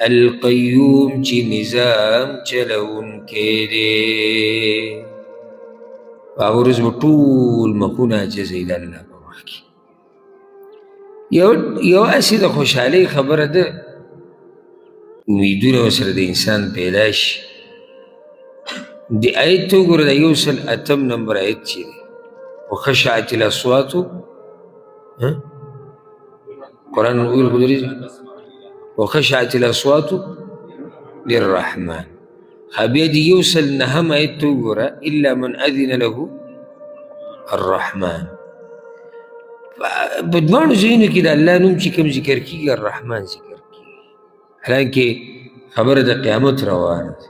القیوم چې نظام چلونکی دی په هغه ورځ به ټول مخونه عاجزوي د الله په مخ کې یو هسې د خوشحالۍ خبره ده امیدونه ورسره د انسان پیدا شي د آیت ته وګوره د 108 نمبر آیت چې دی وخشعت الاصوات قرآن ویل خو درېږي وخشعت الاصوات للرحمن بیا د 109 آیت ته وګوره الا من اذن له الرحمن په دواړو ځایونو کې د الله نوم چې کوم ذکر کېږي الرحمن ذکر کېږي حالانکې خبره د قیامت روانه ده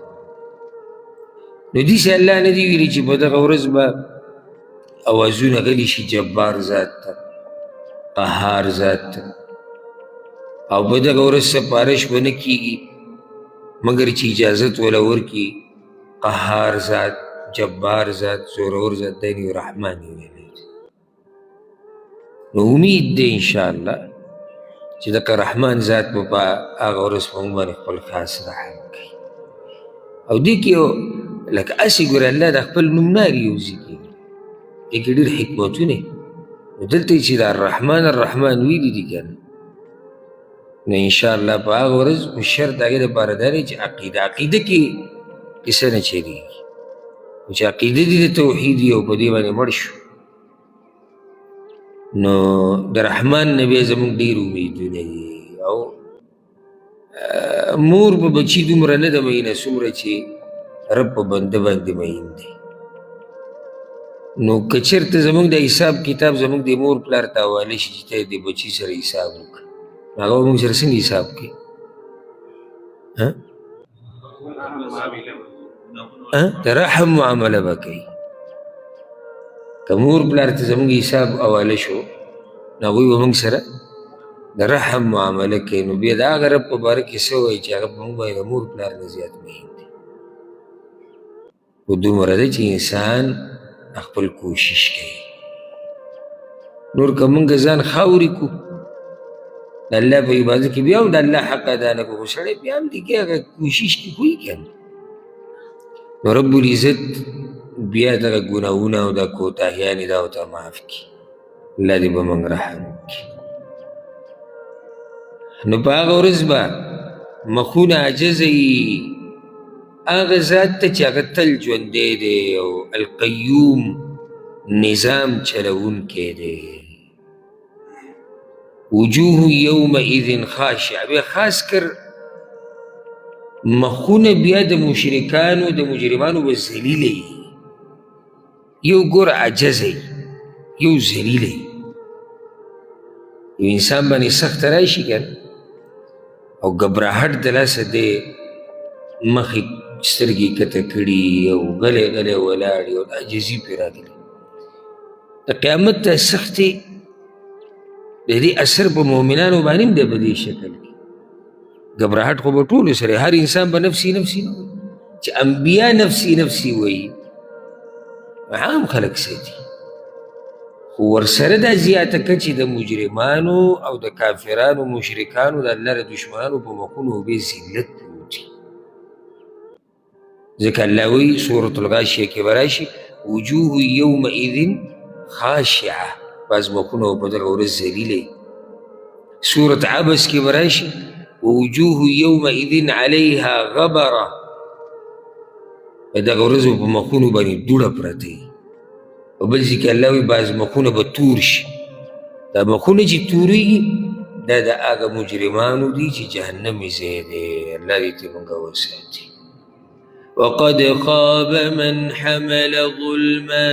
نو داسې الله نه دي ویلي چې په دغه ورځ به اوازونه غلی شي جبار ذات ته قهار ذات ته او په دغه ورځ سپارش به نه کېږي مګر چې اجازت وله ورکړي قهار ذات جبار ذات زورور ذات دی نو رحمان یې ویلی نو امید دی انشاءالله چې دغه رحمان ذات به په هغه ورځ په موږ باندې خپل خاص رحم کوي او دې کې لکه هسې ګوره الله د خپل نوم نه ریوزي کوي دې کې ډېر حکمتونه نو دلته چې د الرحمن ویلي دي که نه نو انشاءالله په هغه ورځ خو شرط د هغې دپاره دا دی چې عقیده کې کیسه نه چلېږي خو چې عقیده دي د توحید وي او په دې باندې مړ شو نو د رحمان نه بیا زموږ ډېر امیدونه دي او مور په بچي دومره نه ده مینه څومره چې رب په بنده باندې مین دی نو که چېرته زموږ د حساب کتاب زموږ د مور پلار ته حواله شي چې ته د بچي سره حساب وکړه هغه به موږ سره څنګه حساب کوي د رحم معامله به کوي که مور پلار ته زموږ حساب حواله شو نو هغوی به موږ سره د رحم معامله کوي نو بیا د هغه رب په باره کې څه وایي چې هغه په موږ باندې د مور پلار نه زیات مهم دی خو دومره ده چې انسان خپل کوشش کوي نور که موږ ځان خاورې کړو د الله په عبادت کې بیا هم د الله حق ادا نه کړو خو سړی بیا هم دی کې هغه کوشش کې کوي که نه نو رب العزت بیا دغه ګناهونه او دا کوتاهیانې دا ورته معاف کړي الله دې به موږ رحم وکړي نو په هغه ورځ به مخونه عاجزه وي هغه ذات ته چې هغه تل ژوندی دی او القیوم نظام چلوونکی دی وجوه یومئذ خاشع بیا خاص کر مخونه بیا د مشرکانو د مجرمانو به ذلیله وي یو ګور عجزه یو ذلیله یو انسان باندې سخت راشي که او ګبراهټ د لاسه دی مخې سترګې کته کړي او غلی غلی ولاړ او د عجزي پرې راغلي د قیامت ته سختې د دې اثر په مؤمنانو باندې هم دی په دې شکل کې ګبراهټ خو به ټولو سره هر انسان به نفسي نفسي نه وایي چې انبیا نفسي نفسي وایي عام خلک څه دي خو ورسره دا زیاته که چې د مجرمانو او د کافرانو مشرکانو د الله د دشمنانو په مخونو به ذلت پروت وي. ځکه الله وایي سورة الغاشیه کې به راشي وجوه یومئذ خاشعه، بعض مخونه به په دغه ورځ ذلیله وي. سورة عبس کې به راشي ووجوه یومئذ علیها غبره، په دغه ورځ به په مخونو باندې دوړه پرته وي. په بل ځای کې الله وایي بعض مخونه به تور شي. دا مخونه چې تورېږي دا د هغه مجرمانو دي چې جهنم یې ځای دی. الله دې ترې موږ وساتي. وقد خاب من حمل ظلما،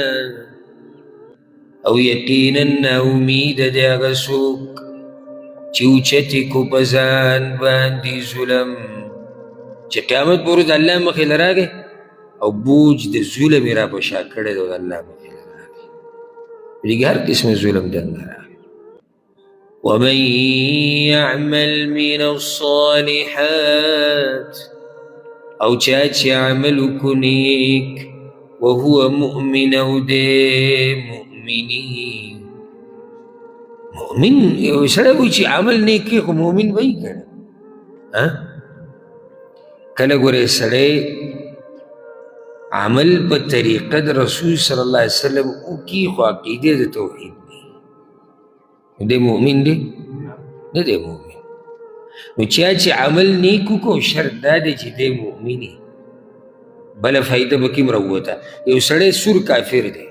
او یقینا ناامید دی هغه څوک چې اوچتې کو په ځان باندې ظلم، چې قیامت په ورځ الله مخې له راغی او بوج د ظلم یې را په شا کړی دی او د الله مخې له راغی. دیگه هر قسم ظلم دنده راغی. ومن یعمل من الصالحات، او چا چې عمل وکړو نیک وهو مؤمن او دی مؤمنی. مؤمن یو سړی وایي چې عمل نیک کوي خو مؤمن وایي که نه. کله ګورې سړی عمل په طریقه د رسول صلی الله علیه وسلم وکړي خو عقیدې د توحید دی، دی مؤمن دی؟ نه دی مؤمن. نو چا چې عمل نیک وکړو شرط دا دی چې دی مؤمن وي. بله فایده به کوم راووته، یو سړی سور کافر دی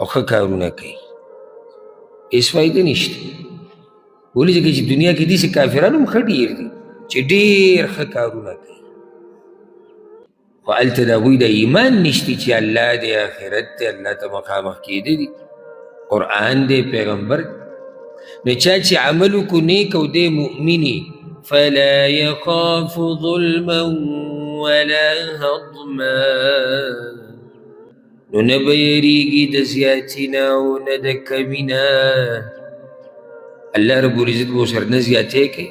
او ښه کارونه کوي، هېڅ فایده نشته. ولې ځکه چې دنیا کې داسې کافران هم ښه ډېر دي چې ډېر ښه کارونه کوي، خو هلته د هغوی د ایمان نشته چې الله دی، آخرت دی، الله ته مخامخ کېده دي، قرآن دی، پیغمبر دی. نو چا چې عمل وکړو نیک او دی مؤمني فلا یخاف ظلما ولا هضما، نو نه به یریږي د زیاتي نه او نه د کمي نه. الله رب العزت به ورسره نه زیاتی کوي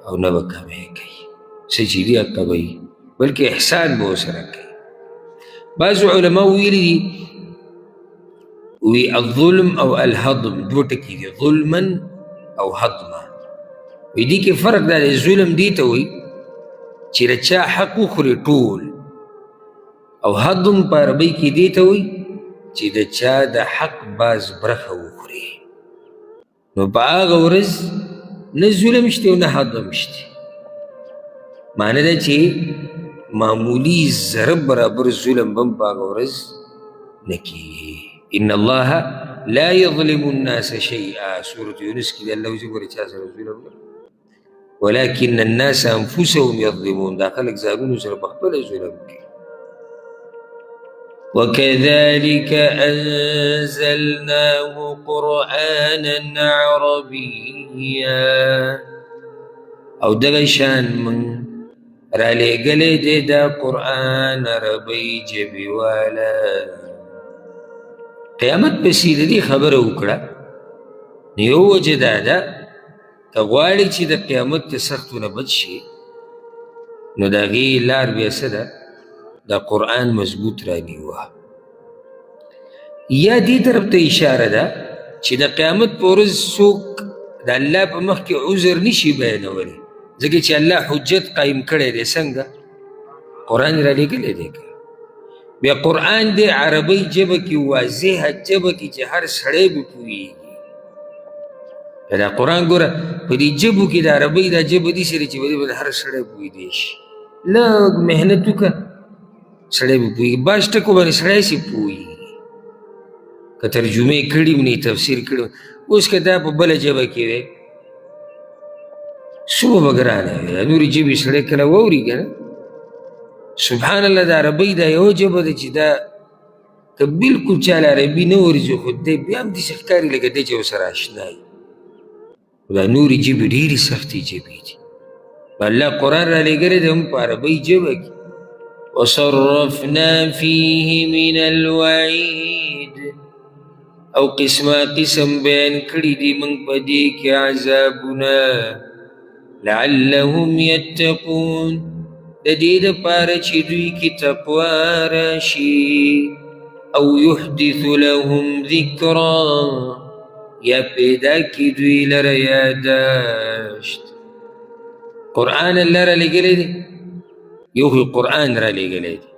او نه به کمی کوي، څه چې دي هغه به وي، بلکې احسان به ورسره کوي. بعضو علماء ویلي دي وی الظلم او الهضم دو ټکي دي، ظلما او هضما. وی دي کې فرق دا دی، ظلم دي ته وي چې د چا حق وخوري ټول، او هضم په عربۍ کې دي ته وي چې د چا د حق باز برخه وخوري. نو په هغه ورځ نه ظلم شته او نه هضم شته. معنی ده چې معمولی ذره برابر ظلم به هم په هغه ورځ نه کېږي. ان الله لا يظلم الناس شيئا، سورة یونس کې دی الله وایي ګورې چا سره ظلم نه، ولكن الناس انفسهم يظلمون، دا خلک ځانونو سره په خپله ظلم کوي. وكذلك أنزلناه قرآنا عربيا، او دغه شان من را لېږلی دی دا قرآن عربۍ ژبې والا. قیامت پسې د دې خبره وکړه، نو یو وجه دا ده که غواړې چې د قیامت د سختونه بچ شي نو د هغې لار بیا څه ده؟ دا قرآن مضبوط رانیوه. یا دې طرف ته اشاره ده چې د قیامت په ورځ څوک د الله په مخ کې عذر نشي بیانولی، ځکه چې الله حجت قایم کړی دی. څنګه؟ قرآن را لېږلی دی. بیا قرآن دی عربۍ ژبه کې، واضحه ژبه کې چې هر سړی به پوهېږي. دا قرآن ګوره په دې ژبو کې د عربۍ دا ژبه داسې ده چې په دې باندې هر سړی پوهېدی شي. لږ محنت وکړه سړی به پوهېږي، بعض ټکو باندې سړی سي پوهېږي، که ترجمې کړي هم نه تفسیر کړي. اوس که دا په بله ژبه کې دی څومره به ګرانه وي، نورې ژبې سړی کله واوري که نه. سبحان الله د عربۍ دا یوه ژبه ده چې دا که بلکل چا له عربي نه ورځي خو دی بیا هم داسې ښکاري لکه دی چې ورسره اشنا وي. دا نورې ژبې ډېرې سختې ژبې دي. الله قرآن را لېږلی دی هم په عربۍ ژبه کې. وصرفنا فيه من الوعید، او قسمه قسم بیان کړي دي موږ په دې کې عذابونه، لعلهم یتقون، د دې دپاره چې دوی کې تقوا راشي او يحدث لهم ذکرا یا پیدا کی دوی لره یاداشت. قرآن الله را لګلی دی، یو خو قرآن را لګلی دی،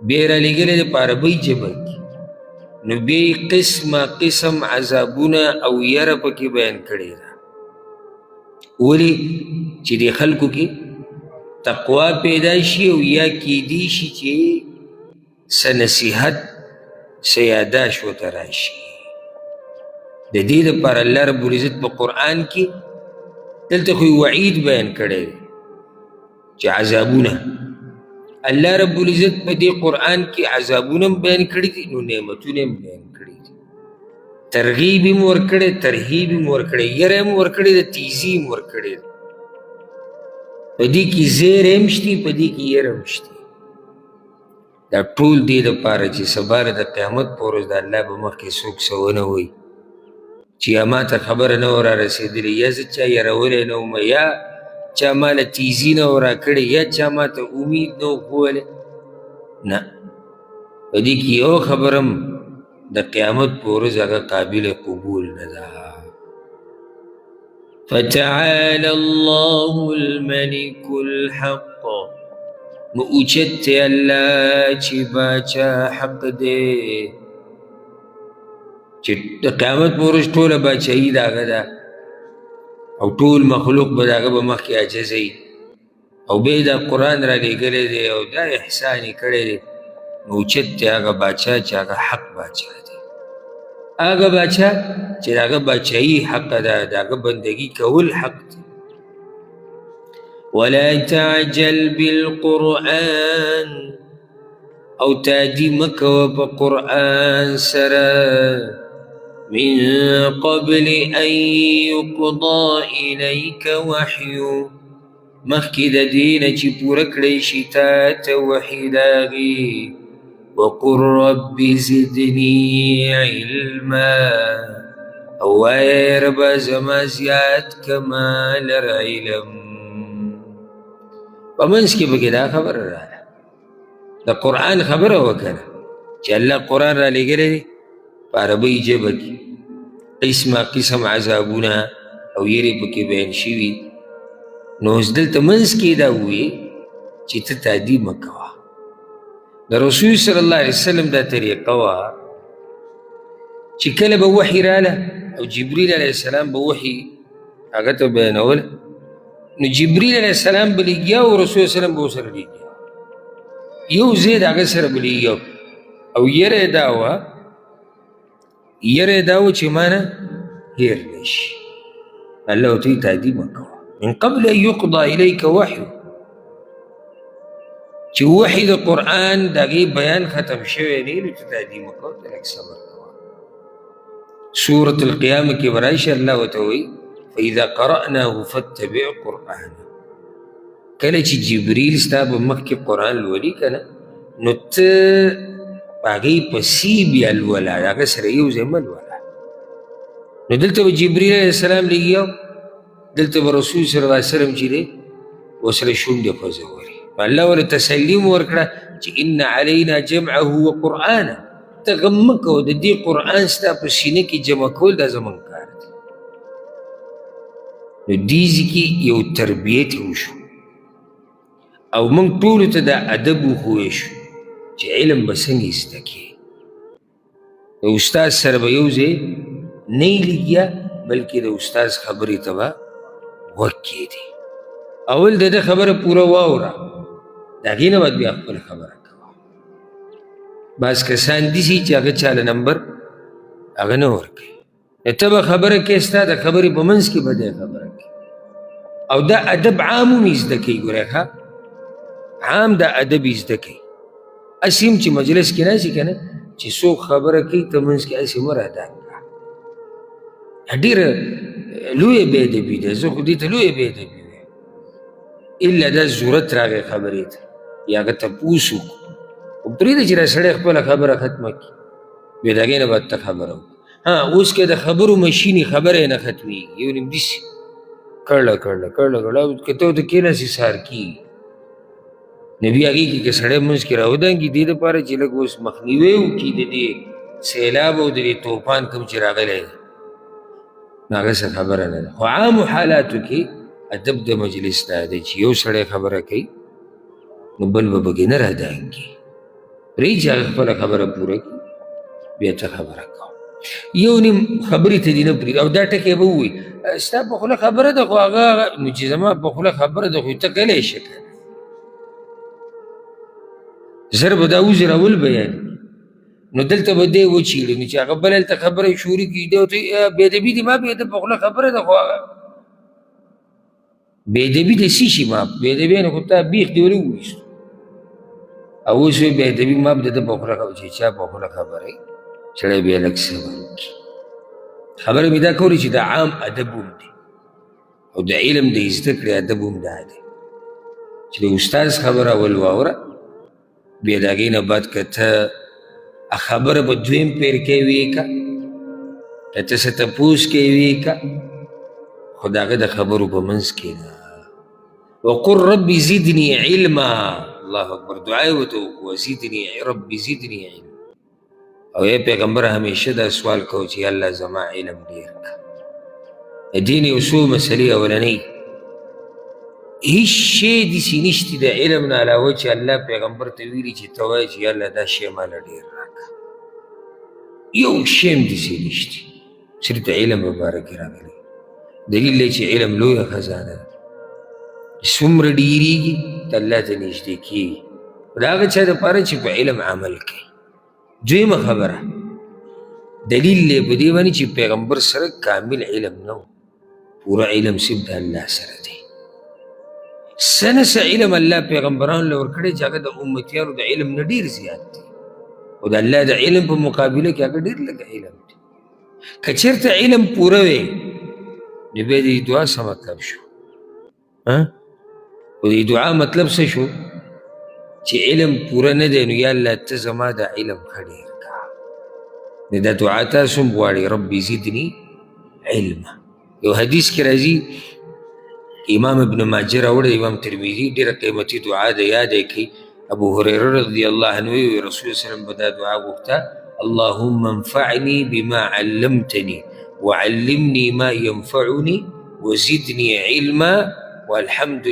بیا را لګلی دی په عربۍ ژبه کې، نو بیا قسمه قسم عذابونه او یره پکې بیان کړې ده. ولې چې د خلکو کې تقوا پیدا شي او یا کیدی شي چې څه نصیحت څه یاداشت ورته راشي. د دې لپاره الله رب العزت په قرآن کې دلته خو وعید بیان کړی دی چې عذابونه، الله رب العزت په دې قرآن کې عذابونه هم بیان کړي دي، نو نعمتونه هم بیان کړي دي، ترغیب هم ورکړی، ترهیب هم ورکړی، یره هم ورکړې ده، تیزي هم ورکړې ده. په دې کې زیر هم شتي، په دې کې یره هم شتي. دا ټول دې دپاره چې سبا د قیامت په ورځ د الله په مخ کې څوک څه ونه وایي چې یا ما ته خبره نه وه رارسېدلې، یا زه چا یرولی نه وم، یا چا ما له تیزي نه وه راکړې، یا چا ما ته امید نه و ښوولی. نه، په دې کې یو خبره هم د قیامت په ورځ هغه قابل قبول نه ده. فتعالى الله الملك الحق، نو اوچت دی الله چې باچا حق دی، چې د قیامت په ورځ ټوله باچایي د هغه ده او ټول مخلوق به د هغه په مخ کې عاجزوي، او بیا دا قرآن را لېږلی دی او دا احسان یې کړی دی، نو اوچت دی هغه باچا چې هغه حق باچا دی، هغه باچا چې د هغه باچایي حق ده، د هغه بندګي کول حق دی. ولا تعجل بالقرآن، او تعدي مکوه په قرآن سره، من قبل ان يقضى اليك وحيه، مخکې د دې نه چې پوره کړی شي تا ته وحي د هغې. وقل رب زدني علما، او وایه ای ربه زما زیات کما لر علم. په منځ کې پکې دا خبره راغله، د قرآن خبره وکړه چې الله قرآن را لېږلی دی په عربۍ ژبه کې، قسمه قسم عذابونه او یرې پکې بیان شوي. نو اوس دلته منځ کې دا ووایي چې ته تعدي مه کوه. د رسول صلی الله علیه وسلم دا طریقه وه چې کله به وحي راله او جبریل علیه السلام به وحي هغه ته بیانوله، نو جبریل علیه السلام به لګیا او رسول وسلم به ورسره لګیا، یو ځای د هغه سره به لګیا، او یره یې دا وه چې ما نه هېر نه شي. الله ورته وایي تعدي مه کوه، من قبل ان يقضى الیک وحی، چې وحي د قرآن د هغې بیان ختم شوی نه وي، نو ته تعدي مه کوه، ته لږ صبر کوه. سورة القیامه کې به راشي الله ورته وایي فاذا قرأناه فاتبع قرآنه، کله چې جبریل ستا په مخ کې قرآن لولي که نه، نو ته په هغې پسې بیا لوله، د هغه سره یو ځای مه لوله. نو دلته به جبریل علیه السلام لګیا، دلته به رسول صلی الله علیه وسلم چې دی ورسره شونډې خوځولې. الله ورته تسلي م ورکړه چې ان علینا جمعه وقرآنه، ته غم مه کوه، د دې قرآن ستا په سینه کې جمع کول دا زموږ کار دی. نو دې ځای کې یو تربیت وشو او موږ ټولو ته دا ادب وښوی شو چې علم به څنګه زده کړې. د استاد سره به یو ځای نه یې لګیا، بلکې د استاد خبرې ته به غوږ کېدې. اول د ده خبره پوره واوره، د هغې نه بعد بیا خپله خبره کوه. بعض کسان داسې چې هغه چاله نمبر هغه نه ورکوي، ته به خبره کوې، ستا د خبرې په منځ کې به دی خبره کوي، او دا ادب عام هم یې زده کوي. ګورئ ښه، عام دا ادب یې زده کوي. هسې هم چې مجلس کې ناستې که نه، چې څوک خبره کوي ته منځ کې هسې مه راډان کړه، ډېره لویه بې ادبي ده. زه خو دې ته لویه بې ادبي وایم، الا دا ضرورت راغی خبرې ته یا هغه تپوس وکړو، خو پرېږده چې دا سړی خپله خبره ختمه کړي، بیا د هغې نه بعد ته خبره وکړه. اوس که د خبرو مشینې خبره یې نه ختمېږي، یو نیم داسې کړله که ته ورته کېناستې سهار کېږي. نبی هغې کې که سړی منځ کې راودانګي دې دپاره چې لږ اوس مخنیوی وکړي د دې سیلاب او د دې طوفان کوم چې راغلی دی نو هغه څه خبره نه ده. خو عامو حالاتو کې ادب د مجلس دا دی چې یو سړی خبره کوي نو بل به پکې نه رادانګي، پرېږدي چې هغه خپله خبره پوره کړي بیا ته خبره کوه. یو نیم خبرې ته دې نه پرېږدي او دا ټکی به ووایي ستا په خوله خبره ده خو هغه نو چې زما په خوله خبره ده خو ته کولی شې که نه زر به دا وزر اول بیاني نو دلته به دی وچیړي نو چې هغه بل هلته خبره شروع کړي دی ورته بېادبي دي ما بېده په خوله خبره ده خو هغه بېادبي د څه شي ما بېادبي نه خو تا بیخ دې ولې وویستو او اوس وایي بېادبي ما به د ده په خوله خبره چې چا په خوله خبره سړی بیا لږ صبر وکړي. خبره مې دا کولی چې د عام ادب هم دی او د علم د زده کړې ادب هم دا دی چې د استاذ خبره اول واوره بیا د هغې نه بعد که ته خبره به دویم پیر کې وی که که ته څه تپوس کې وی که خو د هغه د خبرو په منځ کې نه وقل ربي زدني علما الله اکبر دعا یې ورته وکړو زدني ربي زدني علما او ای پیغمبر همیشه دا سوال کو چې الله زما علم ډېر که د دین یو څو مسلې اولنۍ هیڅ شی داسې نشته د علم نه علاوه چې الله پیغمبر ته ویلي چې ته وایې چې الله دا شی ماله ډېر راکړه یو شی هم داسې نشته صرف د علم مبارک راغلی دلیل دی چې علم لویه خزانه ده څومره ډېرېږي ته الله ته نږدې کېږي د هغه چا دپاره چې په علم عمل کوي. دویمه خبره دلیل دی په دې باندې چې پیغمبر سره کامل علم نه و پوره علم صرف د الله سره دی څه نه څه علم الله پیغمبرانو له ورکړی چې هغه د امتیانو د علم نه ډېر زیات دی او د الله د علم په مقابله کې هغه ډېر لږ علم دی. که چېرته علم پوره وی نو بیا د دعا څه مطلب شو خو د دعا مطلب څه شو چې علم پوره نه دی نو یا الله ته زما د علم ښه ډېر که نو دا دعا تاسو هم غواړئ ربي زدني علما. یو حدیث کې راځي امام ابن ماجه راوړی امام ترمذي ډېره قیمتي دعا ده یاد یې کړئ ابو هريره رضی الله عنه وی رسول وسلم به دا دعا غوښته اللهم انفعني بما علمتني وعلمني ما ينفعني وزدني علما والحمد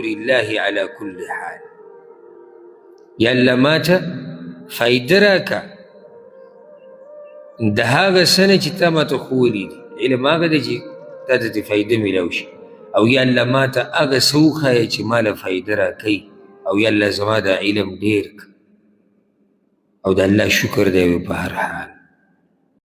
لله على كل حال. یا الله ماته فایده راکه د هغه څه نه چې تا ماته ښوولي دي علم هغه دی چې تا ته ترې فایده میلاو شي او یا الله ماته هغه څه وښایه چې ما له فایده راکوي او یا الله زما دا علم ډېر که او د الله شکر دی په هر حال.